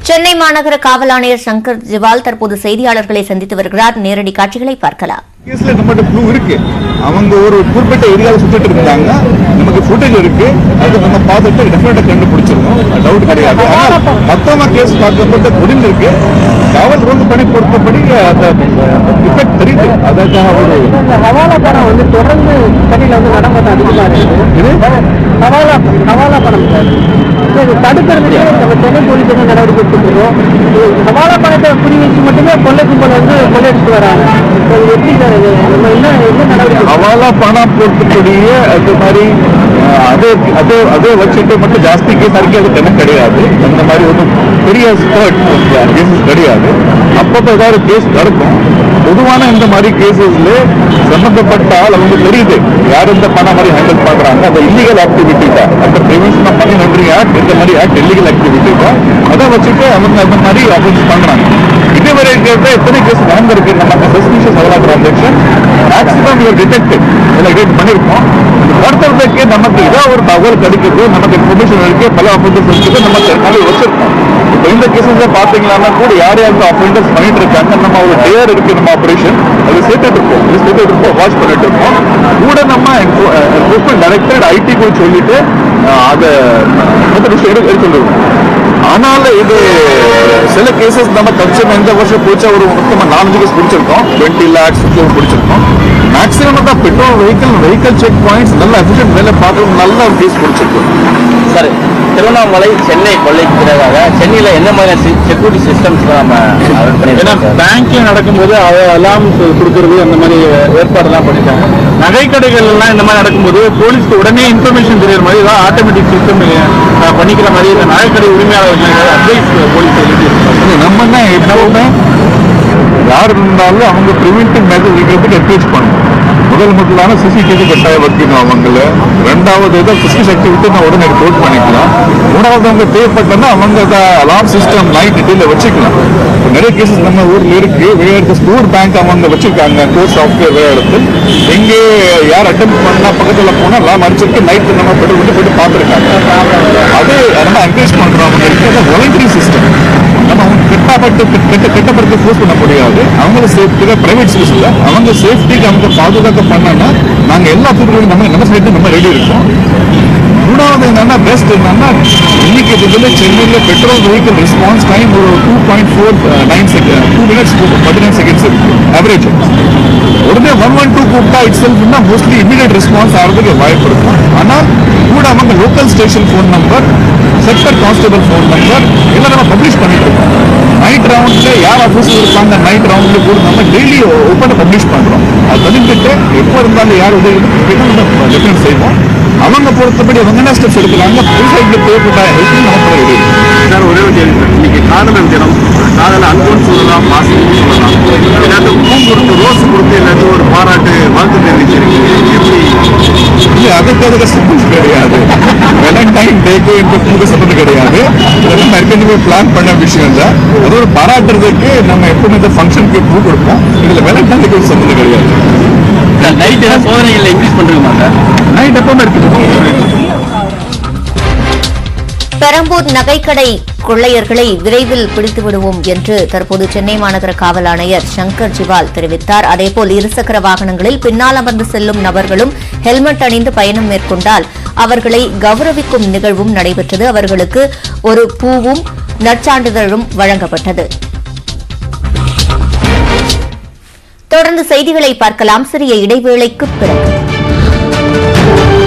சென்னை மாநகர காவல் ஆணையர் சங்கர் ஜிவால் தற்போது செய்தியாளர்களை சந்தித்து வருகிறார். நேரடி காட்சிகளை பார்க்கலாம். கேஸ்ல நம்மகிட்ட ப்ளூ இருக்கு. அவங்க ஒரு குறிப்பிட்ட ஏரியாவில் சுத்திட்டு இருக்காங்க. நமக்கு ஃபுட்டேஜ் இருக்கு. அது நம்ம பார்த்துட்டு டெஃபினட்டா கண்டுபிடிச்சிருக்கோம். டவுட் கிடையாது. மொத்தமா கேஸ் பார்க்கப்பட்ட முடிந்து இருக்கு. காவல் ரோந்து பணி பொறுத்தபடி டிஃபெக்ட் தெரியுது. அதற்காக ஒரு ஹவாலா பணம் வந்து தொடர்ந்து சென்னையில் வந்து நடமாட்டம் அதிகமா இருக்கு. ஹவாலா பணம் தடுக்கிறதுக்கு நம்ம சென்னை போலீஸ் வந்து நடவடிக்கை எடுத்துக்கிறோம். ஹவாலா பணத்தை குறி வச்சு மட்டுமே கொள்ளை கும்பல் வந்து கொள்ளையடிச்சு வராங்க. எப்படி சார் நம்ம என்ன நடவடிக்கை? ஹவாலா பணம் பொறுத்தபடியே அது மாதிரி அதே வச்சுட்டு மட்டும் ஜாஸ்தி கேஸ் அடிக்கிறது எனக்கு கிடையாது. அந்த மாதிரி ஒன்றும் பெரிய கேசஸ் கிடையாது. அப்பப்போ ஏதாவது கேஸ் நடக்கும். பொதுவான இந்த மாதிரி கேசஸ்ல சம்பந்தப்பட்ட ஆள் அவங்க தெரியுது யார் இந்த பணம் மாதிரி ஹேண்டில் பண்றாங்க. அந்த இல்லீகல் ஆக்டிவிட்டி தான். அந்த prevention of money laundering act இந்த மாதிரி ஆக்ட் இல்லீகல் ஆக்டிவிட்டி தான். அதை வச்சுட்டு அவங்க அந்த மாதிரி அஃபென்ஸ் பண்றாங்க. இதுவரை எத்தனை கேஸ் நடந்திருக்கு நம்ம சஸ்பிஷியஸ் ஹவாலா டிரான்சாக்ஷன் மேக்ஸிமம் டிடெக்டிவ் டிடெக்ட் பண்ணிருக்கோம். அடுத்ததுக்கு நமக்கு ஏதாவது ஒரு தகவல் கிடைக்குது, நமக்கு இன்ஃபர்மேஷன் இருக்கு, பல அஃபெண்டர்ஸ் இருக்குது, நம்ம தற்காலிக வச்சிருக்கோம். இப்போ இந்த கேசஸ் பார்த்தீங்கன்னா கூட யார் யாருக்கு அஃபெண்டர்ஸ் பண்ணிட்டு இருக்காங்க, நம்ம ஒரு டேர் இருக்கு நம்ம ஆபரேஷன் அது சேர்த்துட்டு இருக்கோம் வாட்ச் பண்ணிட்டு இருக்கோம். கூட நம்ம என்ஃபோர்ஸ்மெண்ட் டைரக்டரேட் ஐடி கூட சொல்லிட்டு அதை எடுத்துருக்கோம். ஆனால் இது சில கேசஸ் நம்ம கன்சியூம் இந்த வருஷம் பிடிச்சா ஒரு மொத்தமாக 4 கேஸ் பிடிச்சிருக்கோம். 20 lakhs பிடிச்சிருக்கோம். மேக்ஸிமம் தான் பெட்ரோல் வெஹிக்கல் செக் பாயிண்ட்ஸ் நல்ல எஃபிஷியன்ட் வேலை பார்க்கறது நல்ல ஒரு கேஸ் பிடிச்சிருக்கோம். சார், திருவண்ணாமலை சென்னை கொள்ளைக்காக சென்னையில் என்ன மாதிரி செக்யூரிட்டி சிஸ்டம்ஸ் நம்ம பேங்கிங் நடக்கும்போது அலாம் கொடுக்கறது அந்த மாதிரி ஏற்பாடுலாம் பண்ணிட்டாங்க. நகை கடைகள் எல்லாம் இந்த மாதிரி நடக்கும்போது போலீஸ்க்கு உடனே இன்ஃபர்மேஷன் தெரியுற மாதிரி ஏதாவது ஆட்டோமேட்டிக் சிஸ்டம் பண்ணிக்கிற மாதிரி இந்த நகைக்கடை உரிமையாளர்கள் அட்வைஸ் போலீஸ் நம்ம தான் எப்பவுமே யார் இருந்தாலும் அவங்க ப்ரிவென்டிவ் மெஷர் இருக்கிறதுக்கு என்கரேஜ் பண்ணணும். முதலான சிசிடிவி கட்டாயம் வைக்கணும். அவங்கள ரெண்டாவது ஏதாவது சஸ்பிஷியஸ் ஆக்டிவிட்டி நான் உடனே ரிப்போர்ட் பண்ணிக்கலாம். மூணாவது அவங்க தேவைப்பட்டனா அவங்க அலார்ம் சிஸ்டம் நைட் டீல வச்சுக்கலாம். நிறைய கேசஸ் நம்ம ஊர்ல இருக்கு. விளையாட்டு ஸ்டோர் பேங்க் அவங்க வச்சிருக்காங்க. கோர் சாஃப்ட்வேர் விளையாடுறது எங்கே யார் அட்டம் பண்ணா பக்கத்துல போனா அலாம் அடிச்சிருக்கு நைட் நம்ம போயிட்டு பார்த்துருக்காங்க. அது நம்ம என்கரேஜ் பண்றோம். அவங்க வாலண்டரி சிஸ்டம் நம்ம அவங்க கெட்டப்பட்டு போஸ்ட் பண்ண முடியாது. அவங்கள சேஃப்டிக்கு பிரைவேட் ஸ்கூல்ஸ் இல்லை, அவங்க சேஃப்டிக்கு அவங்க பாதுகாக்க பண்ணனா நாங்கள் எல்லா துறையும் நம்ம சைடு நம்ம ரெடி இருக்கோம். மூணாவது என்னன்னா பெஸ்ட் என்னன்னா இன்னைக்கு இதுல சென்னையில் பெட்ரோல் வெஹிக்கிள் ரெஸ்பான்ஸ் டைம் ஒரு 2.49 செகண்ட் 2 minutes 19 seconds ஆவரேஜ். உடனே 112 கூப்பிட்டா இட் செல்ஃப்னா மோஸ்ட்லி இமீடியட் ரெஸ்பான்ஸ் ஆகிறதுக்கு வாய்ப்பு இருக்கும். ஆனால் கூட அவங்க local station phone number, sector constable phone number எல்லாம் நம்ம பப்ளிஷ் பண்ணிட்டு இருக்கோம். நைட் ரவுண்ட்ல யார் ஆஃபீஸில் இருப்பாங்க நைட் ரவுண்ட்ல கூட நம்ம டெய்லி ஓப்பன் பப்ளிஷ் பண்றோம். அது தெரிஞ்சுட்டு எப்போ இருந்தாலும் யார் உதவி டிஃபரன்ஸ் செய்வோம். அவங்க பொறுத்தபடி அவங்க என்ன ஸ்டெப்ஸ் எடுக்கிறாங்க புதுசாக தேவைப்பட்ட ஹெல்ப் நம்ம ரெடி. சார், ஒரே ஒரு கேள்வி. இன்னைக்கு காதலர் தினம். காதல அன்புன்னு சொல்லலாம், பாசம்னு சொல்லலாம். எல்லாத்தையும் பூ கொடுத்து ரோஸ் கொடுத்து எல்லாத்தையும் ஒரு பாராட்டு வாழ்த்து தெரிவிச்சிருக்கீங்க. எப்படி இல்லை அதுக்கு சம்பந்தம் கிடையாது. வேலண்டைன் டேக்கு இந்த பூக்கு சம்பந்தம் கிடையாது. இதெல்லாம் ஏற்கனவே பிளான் பண்ண விஷயம் தான். அது ஒரு பாராட்டுறதுக்கு நம்ம எப்பவுமே இந்த ஃபங்க்ஷனுக்கு பூ கொடுப்போம். இதுல வேலண்டைனுக்கு ஒரு சம்பந்தம் கிடையாது. நைட் ஏதாவது சோதனைகள் இன்க்ரீஸ் பண்றீங்களா சார்? நைட் எப்பவுமே இருக்குது. பெரம்பூர் நகைக்கடை கொள்ளையர்களை விரைவில் பிடித்து விடுவோம் என்று தற்போது சென்னை மாநகர காவல் ஆணையர் சங்கர் ஜிவால் தெரிவித்தார். அதேபோல் இருசக்கர வாகனங்களில் பின்னால் அமர்ந்து செல்லும் நபர்களும் ஹெல்மெட் அணிந்து பயணம் மேற்கொண்டால் அவர்களை கௌரவிக்கும் நிகழ்வும் நடைபெற்றது. அவர்களுக்கு ஒரு பூவும் நற்சான்றிதழும் வழங்கப்பட்டது. தொடர்ந்து செய்திகளை பார்க்கலாம். சிறிய இடைவேளைக்கு பிறகு